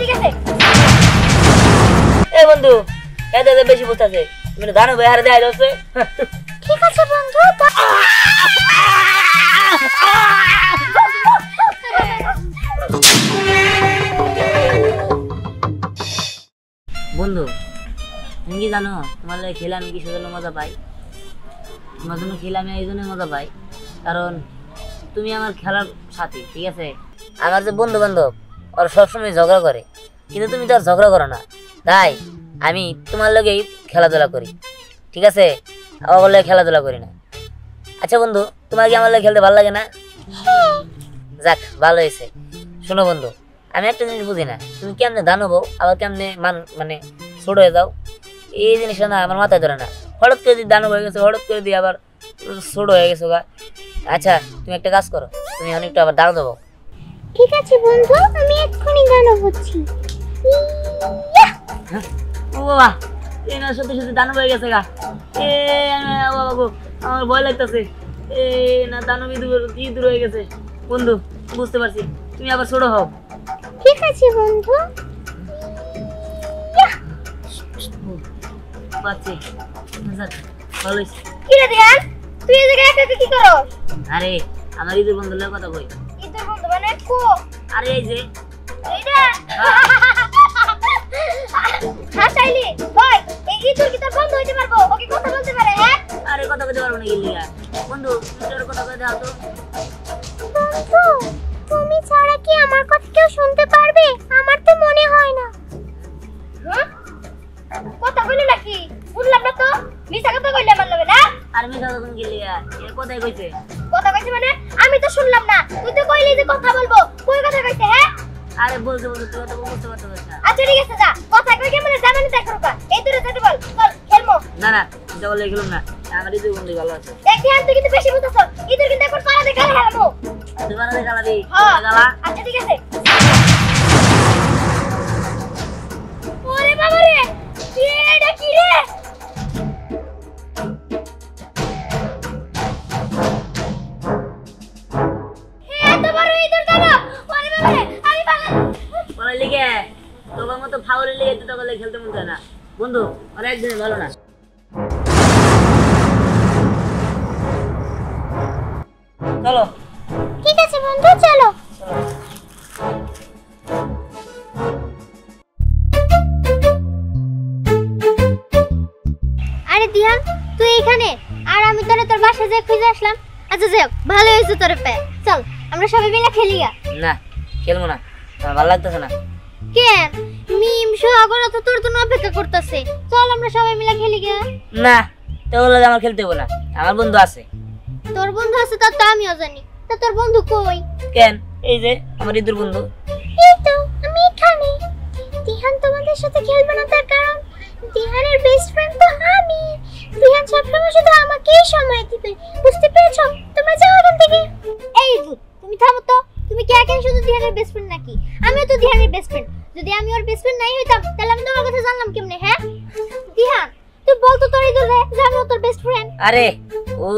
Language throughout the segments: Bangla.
ঠিক আছে এ বন্ধু এতে বেশি বুঝতেছে তুমি দানো ভাই হারে দেয় যাচ্ছে ঠিক আছে বন্ধু বন্ধু তুমি কি জানো তোমার লাগে খেলে আমি কিসের জন্য মজা পাই তোমার জন্য খেলে আমি এই জন্য মজা পাই কারণ তুমি আমার খেলার সাথী ঠিক আছে আমার যে বন্ধু বান্ধব ওরা সবসময় ঝগড়া করে কিন্তু তুমি তো আর ঝগড়া করো না তাই আমি তোমার লগেই খেলাধুলা করি ঠিক আছে আমার বলে খেলাধুলা করি না আচ্ছা বন্ধু তোমার কি আমার লাগে খেলতে ভালো লাগে না যাক ভালো হয়েছে শোনো বন্ধু আমি একটা জিনিস বুঝি না তুমি কেমনে দানবো আবার কেমনে মানে ছোট হয়ে যাও এই জিনিসটা না আমার মাথায় ধরে না হঠাৎ করে দিয়ে দানব হয়ে গেছে হঠাৎ করে দিয়ে আবার ছোট হয়ে গেছো গা আচ্ছা তুমি একটা কাজ করো তুমি অনেকটা আবার দাঁড় দেবো ঠিক আছে বন্ধু আমি এক্ষুনি গান হচ্ছি ও বাবা এই না সত্যি সত্যি দানব হয়ে গেছে গা এ বাবা গো আমার ভয় লাগতেছে এ না দানব ইঁদুর হয়ে গেছে বন্ধু বুঝতে পারছি তুমি আবার ছোট হও ঠিক আছে বন্ধু পাচ্ছি ভালো হয়েছে কি রে ধ্যান তুই এই জায়গায় একা একা কি করো আরে আমার ইঁদুর বন্ধুর লাগে কথা কই ইঁদুর বন্ধু মানে কো আরে এই যে এইটা হাসাইলি ভাই এই ইঁদুর কি তোর বন্ধু হইতে পারবো ওকে কথা বলতে পারে হ্যাঁ আরে কথা কইতে পারবো না গিলিয়া বন্ধু তোর কথা কই দাও তো বন্ধু তুমি ছাড়া কি আমার কথা কেউ শুনতে পারবে আমার তো মনে হয় না কথা কইলে নাকি শুনলাম না তো মিছা কথা কইলে আমার লগে না আর মিছা কথা তুমি গিলিয়া এ কথাই কইছে কথা কইছে মানে আমি তো শুনলাম না তুই তো কইলি যে কথা বলবো কই কথা কইছে হ্যাঁ আরে বলতে বলতে তুই তো বুঝতে পারছিস না আচ্ছা ঠিক আছে যা কথা কই কেমন জানানি দেখো কা এই দূরে যেতে বল চল খেলবো না না এটা বলে গেলাম না আমার ইঁদুর বন্ধু ভালো আছে দেখ ধ্যান তুই কিন্তু বেশি বুঝছস ইঁদুর কিন্তু একবার পালা দেখা হারাবো তুই বানা দে গালাবি হ্যাঁ গালা আচ্ছা ঠিক আছে ওরে বাবা রে এটা কি রে এত বড় ইঁদুর কেন ওরে বাবা রে আমি পালা বলে লিগে তোমার মতো ফাউলে লিগে তো বলে খেলতে মন চায় না বন্ধু আর একদিন ভালো না চলো ঠিক আছে বন্ধু চলো আরে দিহান তুই এখানে আর আমি তোর বাসায় যাই খুঁজে আসলাম আচ্ছা যাও ভালো হয়েছে তোর পেয়ে চল আমরা সবাই মিলে খেলি না খেলবো না আমার ভালো লাগতেছে না কেন মিম সোহাগরা তো তোর জন্য অপেক্ষা করতেছে চল আমরা সবাই মিলে খেলি না তাহলে আমার খেলতে হবে না আমার বন্ধু আছে তোর বন্ধু আছে তা তো আমিও জানি তা তোর বন্ধু কই কেন এই যে আমার ইঁদুর বন্ধু এই তো আমি এখানে দিহান তোমাদের সাথে খেলবে না তার কারণ দিহানের বেস্ট ফ্রেন্ড তো আমি দিহান সবসময় শুধু আমাকেই সময় দিবে বুঝতে পেরেছো তোমরা যাও এখান থেকে এই তুমি থামো তো তুমি কি একাই শুধু দিহানের বেস্ট ফ্রেন্ড নাকি আমিও তো দিহানের বেস্ট ফ্রেন্ড যদি আমি ওর বেস্ট ফ্রেন্ড নাই হইতাম তাহলে আমি তোমার কথা জানলাম কেমনে হ্যাঁ দিহান তুই বল তো তোর ইঁদুর রে যে আমি তোর বেস্ট ফ্রেন্ড আরে ও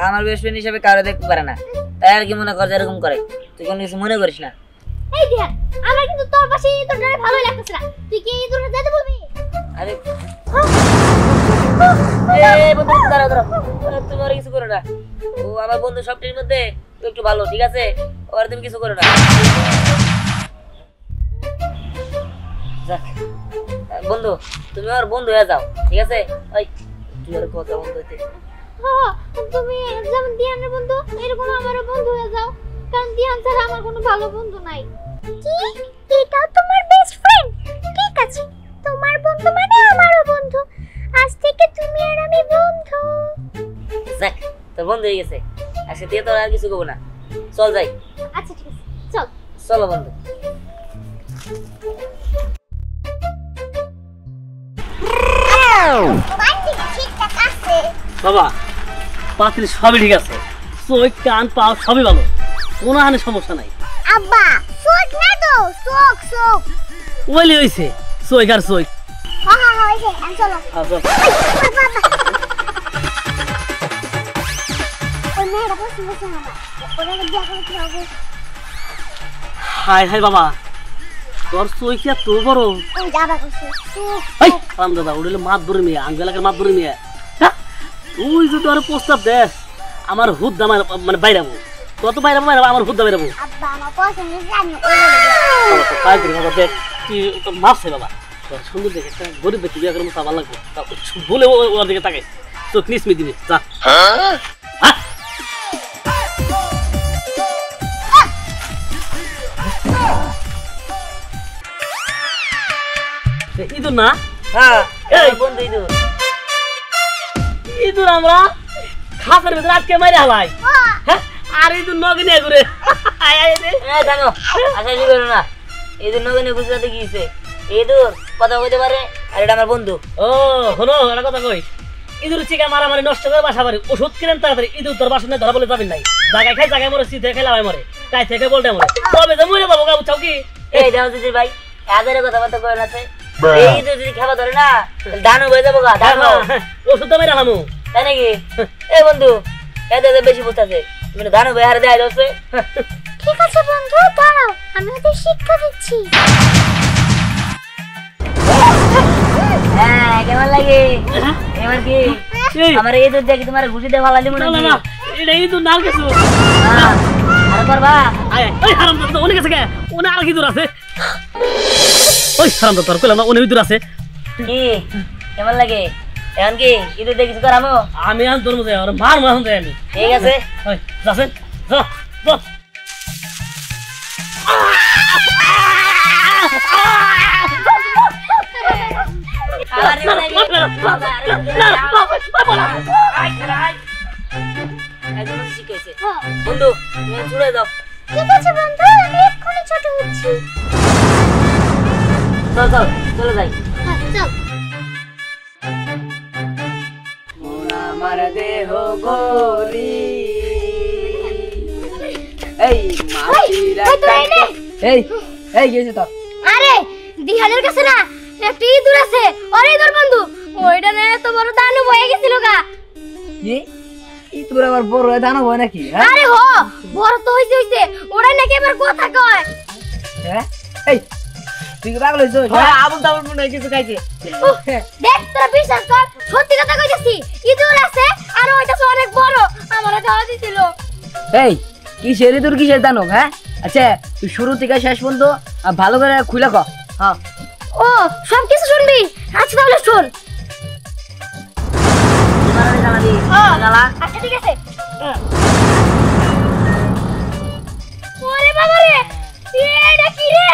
আমার বেস্ট ফ্রেন্ড হিসেবে কারো দেখতে পারে না তাই আর কি মনে কর এরকম করে তুই কোনো কিছু মনে করিস না এই দিহান আমার কিন্তু তোর পাশে তোর ডরে ভালোই লাগতেছে না তুই কি ইঁদুরে যেতে বলবি আরে এই বন্ধু দাঁড়াও দাঁড়াও তুমি আর কিছু করো না ও আমার বন্ধু সবটির মধ্যে একটু ভালো ঠিক আছে আর তুমি কিছু করো না বন্ধু তুমি আর বন্ধু হয়ে যাও ঠিক আছে ওই তুই আর কথা বন্ধু হইতে হ্যাঁ তুমি যেমন দিহানের বন্ধু এরকম আমারও বন্ধু হয়ে যাও কারণ দিহান ছাড়া আমার কোনো ভালো বন্ধু নাই কি এটাও তোমার বেস্ট ফ্রেন্ড ঠিক আছে তোমার বন্ধু মানে আমারও বন্ধু আজ থেকে তুমি আর আমি বন্ধু যাক তোর বন্ধু হয়ে গেছে আজকে দিয়ে তো আর কিছু করবো না চল যাই আচ্ছা ঠিক আছে চল চলো বন্ধু বাবা পাত্রী সবই ঠিক আছে চোখ কান পাও সবই ভালো কোনো হানে সমস্যা নাই আব্বা চোখ না তো চোখ চোখ ওইলে হইছে চোখ আর চোখ হ্যাঁ হ্যাঁ হইছে আমি চলো আচ্ছা ওই মেয়েটা বসে বসে বাবা ওরা দেখা কি হবে হাই হাই বাবা তোর চোখে তো বড় ওই যাবা কইছে এই রাম দাদা ওড়লে মাত ধরে নিয়ে আঙ্গেলাকে মাত ধরে নিয়ে তুই যদি আর প্রস্তাব দেস আমার হুদ দামার মানে বাইরাবো কত বাইরাবো আমার হুদ বাইরাবো আব্বা আমার পছন্দ জানি তাই করি বাবা দেখ তুই তো মারছে বাবা তোর সুন্দর দেখে একটা গরিব ব্যক্তি বিয়ে করে মতো ভালো লাগবে ভুলে ওর দিকে তাকে চোখ নিসমি দিবি যা ইঁদুর না হ্যাঁ এই বন্ধু ইদু ইঁদুর আমরা খাঁচার ভিতরে আটকে মারি হালাই হ্যাঁ আর ইঁদুর নগে নিয়ে ঘুরে জানো আশা করো না ইঁদুর নগনে গুজরাতে গিয়েছে ইঁদুর কথা কইতে পারে আর এটা আমার বন্ধু ও শোনো একটা কথা কই ইঁদুর চিকা মারামারি নষ্ট করে বাসা বাড়ি ওষুধ কিনেন তাড়াতাড়ি ইঁদুর তোর বাসা ধরা বলে যাবেন নাই জায়গায় খাই জায়গায় মরে শীতে খেলাম মরে তাই থেকে বলতে মরে তবে যে মরে যাবো গাবু চাও কি এই দাও দিদি ভাই এদের কথাবার্তা করেন আছে এই ইঁদুর যদি খাবার ধরে না ধানও হয়ে যাবো গা ধানও ওষুধ দামে রাখামু তাই নাকি এই বন্ধু এদের বেশি বুঝতেছে তুমি ধানও হয়ে হারে দেয় যাচ্ছে ঠিক আছে বন্ধু দাঁড়াও আমি ওদের শিক্ষা দিচ্ছি হ্যাঁ কেমন লাগে এবার কি আমার এই দুধ দেখি তোমার ঘুষি দিয়ে ভালো মনে না না এটা ইঁদুর না কিছু আর করবা ওই হারামদাদা অনেক আছে কে ওনে আর কি দূর আছে ওই হারামদাদা তোর কইলাম না অনেক দূর আছে কি কেমন লাগে এখন কি ইঁদুর দিয়ে কিছু করামো আমি আন তোর মধ্যে আর মার মার হতে আমি ঠিক আছে ওই যাচ্ছে যা যা আরে শিখেছে বন্ধু তুমি ছুড়ে দাও ঠিক আছে বন্ধু আমি এক্ষুনি ছোট হচ্ছি চল চল চলে যাই চল আমার দেহ গরি এই এই এই গেছে তো আরে দিহানের কাছে না একটা ইঁদুর আছে ওরে ইঁদুর বন্ধু ওইটা না এত বড় দানব হয়ে গেছিল গা কি ই তোর আবার বড় হয়ে দানো হয় নাকি হ্যাঁ আরে হো বড় তো হইছে ওরা নাকি এবার কথা কয় হ্যাঁ এই তুই কি পাগল হইছিস হ্যাঁ আবুল তাবুল মনে হয় কিছু খাইছে উহ, দেখ তোরা বিশ্বাস কর সত্যি কথা কইতাছি ইঁদুর আছে আর ওইটা তো অনেক বড় আমারে খাওয়া দিছিল এই কিসের তোর কিসের দানো হ্যাঁ আচ্ছা তুই শুরু থেকে শেষ পর্যন্ত ভালো করে খুলে ক হ্যাঁ ও সব কিছু শুনবি আচ্ছা তাহলে শুন জানাবি জানা আচ্ছা ঠিক আছে ওরে বাবা রে এটা কি রে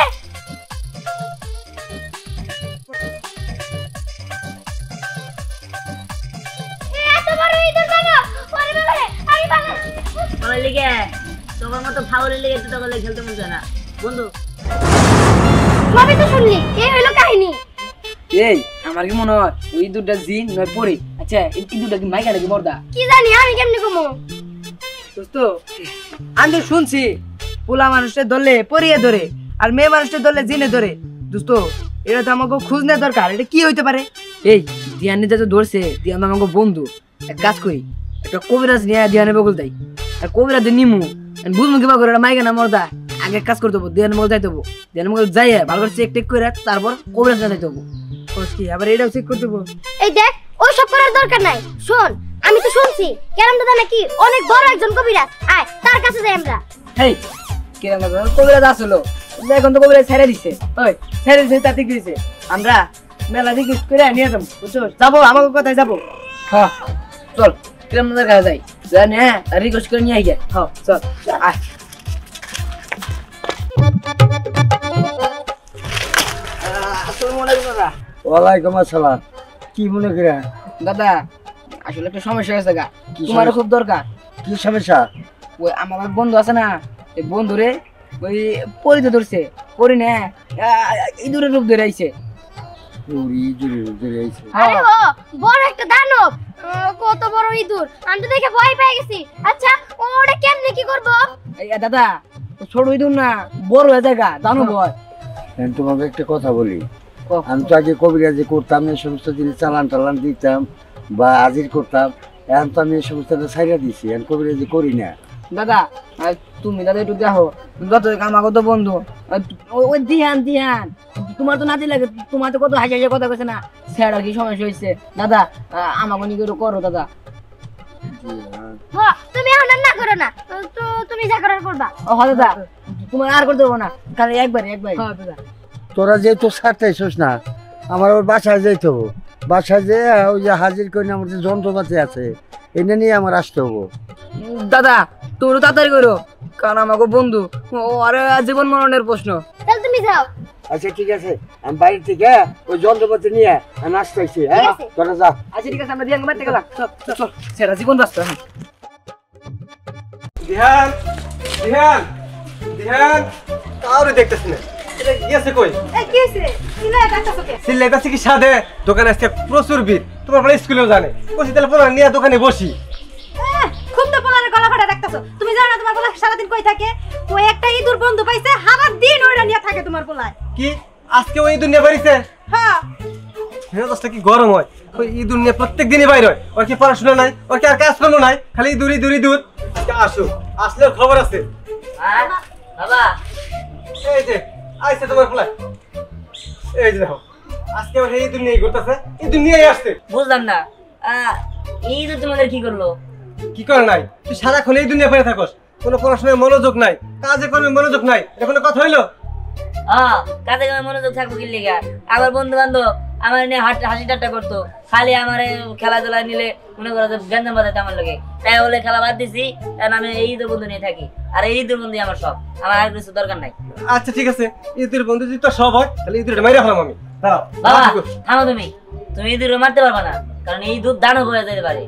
এত বড় ইঁদুর বাবা ওরে বাবা রে আমি বাবা বলে লিখে তোমার মতো ফাউলের লেগে তো তখন খেলতে মন চায় না বন্ধু সবই তো শুনলি এই হলো কাহিনী এই আমার কি মনে হয় ওই দুটা জিন নয় পড়ে আচ্ছা এই দুটা কি মাইকা নাকি মর্দা কি জানি আমি কেমনে কমো দোস্ত আমি তো শুনছি পোলা মানুষটা ধরলে পরিয়ে ধরে আর মেয়ে মানুষটা ধরলে জিনে ধরে দোস্ত এটা তো আমাকে খুঁজ নেওয়া দরকার এটা কি হইতে পারে এই দিয়ানি যা ধরছে দিয়ান আমাকে বন্ধু এক কাজ করি একটা কবিরাজ নিয়ে দিয়ানে বগল দেয় আর কবিরাজ নিমু বুঝবো কিবা করে মাইকা না মর্দা আগে কাজ করতে হবো দিয়ানে মগল যাইতে হবো দিয়ানে মগল যাই ভালো করে চেক টেক করে তারপর কবিরাজ না যাইতে হবো কি আবার এটাও চেক করতে হবো এই দেখ ওই সব করার দরকার নাই শোন আমি তো শুনছি কেরাম দাদা নাকি অনেক বড় একজন কবিরাজ আয় তার কাছে যাই আমরা হেই কিরম কবিরাজ আসলো এখন তো কবিরাজ ছেড়ে দিছে ওই ছেড়ে দিছে তাতে কি হয়েছে আমরা মেলা দিকে করে নিয়ে যাবো বুঝছো যাবো আমাকে কোথায় যাবো হ্যাঁ চল কিরম দাদার কাছে যাই জানি হ্যাঁ রিকোয়েস্ট করে নিয়ে গিয়ে হ্যাঁ চল আয় ওয়ালাইকুম আসসালাম কি মনে করে দাদা আসলে একটা সমস্যা হয়েছে গা কি তোমার সমস্যা? খুব দরকার কি সমস্যা ওই আমার এক বন্ধু আছে না এই বন্ধুরে ওই পরিতে ধরছে পরি না ইঁদুরের রূপ ধরে আইছে ওরে জুড়ে জুড়ে আইছে আরে ও বড় একটা দানব কত বড় ইঁদুর আমি তো দেখে ভয় পেয়ে গেছি আচ্ছা ওটা কেমনে কি করব এই দাদা ও ছোট ইঁদুর না বড় হয়ে যায় গা জানো ভয় এখন তোমাকে একটা কথা বলি ও, আমি তো আগে কবিরাজি করতাম এই সমস্ত জিনিস চালান টালান দিতাম বা হাজির করতাম এখন তো আমি এই সমস্তটা ছাইড়া দিছি এখন কবিরাজি করি না দাদা তুমি দাদা একটু দেখো যত আমাকে তো বন্ধু ওই দিহান তোমার তো নাতি লাগে, তোমার তো কত হাসি হাসি কথা কইছে না, স্যার আর কি সমস্যা হয়েছে দাদা, আমাকে নিয়ে একটু করো দাদা। তুমি এখন আর না করো না, তো তুমি যা করার করবা। ও দাদা তোমার আর করতে দেবো না, খালি একবার দাদা। তোরা যেহেতু ছাড়তেছিস না, আমার ওর বাসায় যেতে হবো, বাসায় যে ওই যে হাজির করে আমার যে যন্ত্রপাতি আছে এনে নিয়ে আমার আসতে হবো। দাদা তুমি একটু তাড়াতাড়ি করো, কারণ আমাকে বন্ধু ও আরে জীবন মরণের প্রশ্ন। তাহলে তুমি যাও। আচ্ছা ঠিক আছে, আমি বাড়ি থেকে ওই যন্ত্রপাতি নিয়ে আমি আসতেছি। হ্যাঁ তোরা যা। আচ্ছা ঠিক আছে, আমরা দিয়ান মারতে গেলাম, চল সেরা জীবন বাঁচতো। দিহান দিহান দিহান কাউরে দেখতেছি না, এটা গিয়েছে কই? এই কি হইছে? সিলাই কাটছস কে? সিল্লাই কাছে কি সাদে দোকানে আজকে প্রচুর ভিড়, তোমার বলে স্কুলেও জানে, বসি তাহলে পোলা নিয়ে দোকানে বসি। খুব তো পোলারে গলা ফাটা রাখতেছো, তুমি জানো না তোমার পোলা সারাদিন কই থাকে? ওই একটা ইঁদুর বন্ধু পাইছে, সারা দিন ওইটা নিয়ে থাকে তোমার পোলায়। কি আজকে ওই ইঁদুর নিয়ে বাড়িছে? হ্যাঁ মেজাজটা কি গরম হয়, ওই ইঁদুর নিয়ে প্রত্যেক দিনই বাইর হয়, ওর কি পড়াশোনা নাই, ওর কি আর কাজকর্ম নাই, খালি ইঁদুর ইঁদুর ইঁদুর। আজকে আসুক, আসলে খবর আছে। বাবা এই যে আইছে তোমার পোলা, এই যে দেখো আজকে ওর এই ইঁদুর নিয়ে ঘুরতেছে, ইঁদুর নিয়েই আসছে। বুঝলাম না, এই তো তোমাদের কি করলো? কি করে নাই, তুই সারাক্ষণ এই দুনিয়া পড়ে থাকস, কোনো পড়াশোনায় মনোযোগ নাই, কাজে কর্মে মনোযোগ নাই, এটা কোনো কথা হইলো? কাজে কামে মনোযোগ থাকবো কি লেগা? আবার বন্ধু বান্ধব আমার নিয়ে হাসি ঠাট্টা করতো, খালি আমার খেলাধুলা নিলে মনে করো যে গ্যাঞ্জাম বাজাইতে আমার লোকে, তাই বলে খেলা বাদ দিছি, কারণ আমি এই ঈদের বন্ধু নিয়ে থাকি, আর এই ঈদের বন্ধু আমার সব, আমার আর কিছু দরকার নাই। আচ্ছা ঠিক আছে, ঈদের বন্ধু যদি তো সব হয় তাহলে ঈদের মাইরা হলাম আমি। দাঁড়াও বাবা থামো, তুমি ঈদের মারতে পারবা না, কারণ এই দুধ দানও হয়ে যেতে পারে।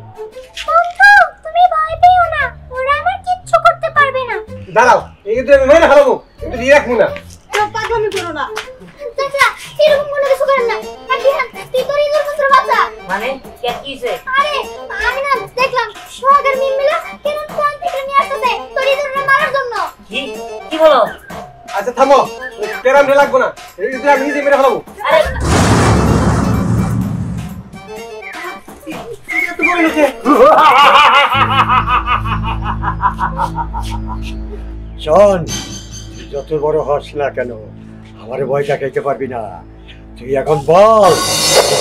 বন্ধু তুমি ভয় পেও না, ওরা আমার কিচ্ছু করতে পারবে না। দাঁড়াও, এই ঈদের আমি মাইরা হলাম, কিন্তু দিয়ে রাখবো না। পাগলামি করো না। চাচা এরকম কোনো কিছু করেন না, দিহান তুই তোর ইঁদুর পুত্র বাঁচা। মানে কি হইছে? আরে আমি না দেখলাম সোহাগের মিল মিলা কেন কোন থেকে নিয়ে আসছে তোর ইঁদুরটা মারার জন্য। কি বলো? আচ্ছা থামো, ক্যারাম লাগবো না, এই ঈদের আমি নিজে মেরে হলাম। আরে শোন, তুই যত বড় হস না কেন আমার ভয় দেখাইতে পারবি না। তুই এখন বল,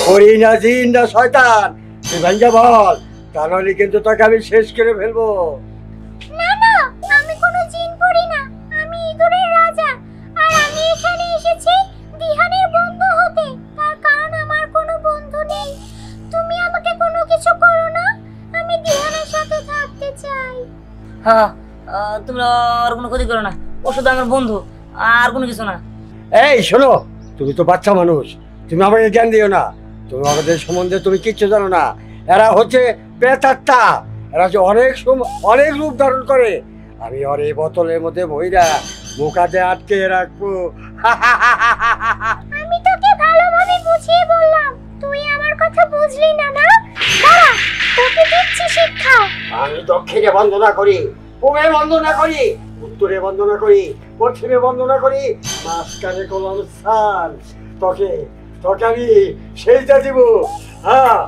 করি না জিন না শয়তান, তুই ভাঙ্গা বল, তা নাহলে কিন্তু তোকে আমি শেষ করে ফেলবো। না না, আমি কোনো জিন পড়ি না, আমি ইঁদুরের রাজা, আর আমি এখানে এসেছি দিহানের বন্ধু হতে, তার কারণ আমার কোনো বন্ধু নেই। তুমি আমাকে কোনো কিছু করো না, আমি দিহানের সাথে থাকতে চাই। হ্যাঁ, তোমরা আর কোনো ক্ষতি করো না, ও শুধু আমার বন্ধু, আর কোনো কিছু না। এই শোনো, তুমি তো বাচ্চা মানুষ, তুমি আমাকে জ্ঞান দিও না, তুমি আমাদের সম্বন্ধে তুমি কিচ্ছু জানো না। এরা হচ্ছে প্রেতাত্মা, এরা হচ্ছে অনেক রূপ ধারণ করে। আমি ওর এই বোতলের মধ্যে ভইরা মুখাতে আটকে রাখবো। আমি তোকে ভালোভাবে বুঝিয়ে বললাম, তুই আমার কথা বুঝলি না। না দাঁড়া, তোকে দিচ্ছি শিক্ষা। আমি দক্ষিণে বন্দনা করি, পূবে বন্দনা করি, উত্তরে বন্দনা করি, পশ্চিমে বন্দনা করি, মাঝখানে কলম স্থান। তোকে আমি সেইটা দিব। হ্যাঁ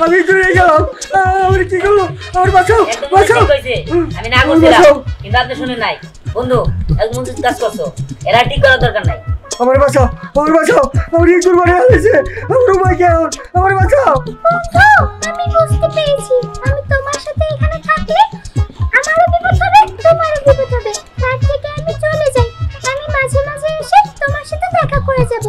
আমি ঘুরে গেলাম, আমি কি করবো? আমার বাঁচাও, একদম বাঁচাও। ঠিক হয়েছে, আমি না করছিলাম, কিন্তু আপনি শুনে নাই বন্ধু, একদম উচিত কাজ করছো, এরা ঠিক করার দরকার নাই। আমার বাঁচাও, আমার বাঁচাও, আমার ইঁদুর মারে ফেলেছে, আমার উপায় কি এখন? আমার বাঁচাও। বন্ধু আমি বুঝতে পেরেছি, আমি তোমার সাথে এখানে থাকলে আমারও বিপদ হবে, তোমারও বিপদ হবে, তার থেকে আমি চলে যাই। আমি মাঝে মাঝে এসে তোমার সাথে দেখা করে যাব,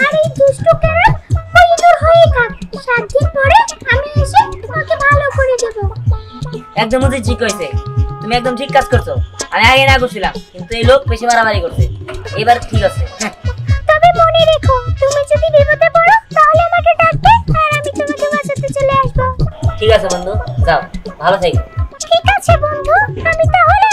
আর এই দুষ্টু ক্যারাম ওই ইঁদুর হয়ে থাক। 7 দিন পরে আমি এসে তোমাকে ভালো করে দেব। একদম উচিত ঠিক হয়েছে, তুমি একদম ঠিক কাজ করছো, আমি আগে না করছিলাম, কিন্তু এই লোক বেশি বাড়াবাড়ি করছে, এবার ঠিক আছে। তবে মনে রেখো, তুমি যদি বিপদে পড়ো তাহলে আমাকে ডাকবে, আর আমি তোমাকে বাঁচাতে চলে আসবো। ঠিক আছে বন্ধু, যাও, ভালো থেকো। ঠিক আছে বন্ধু, আমি তাহলে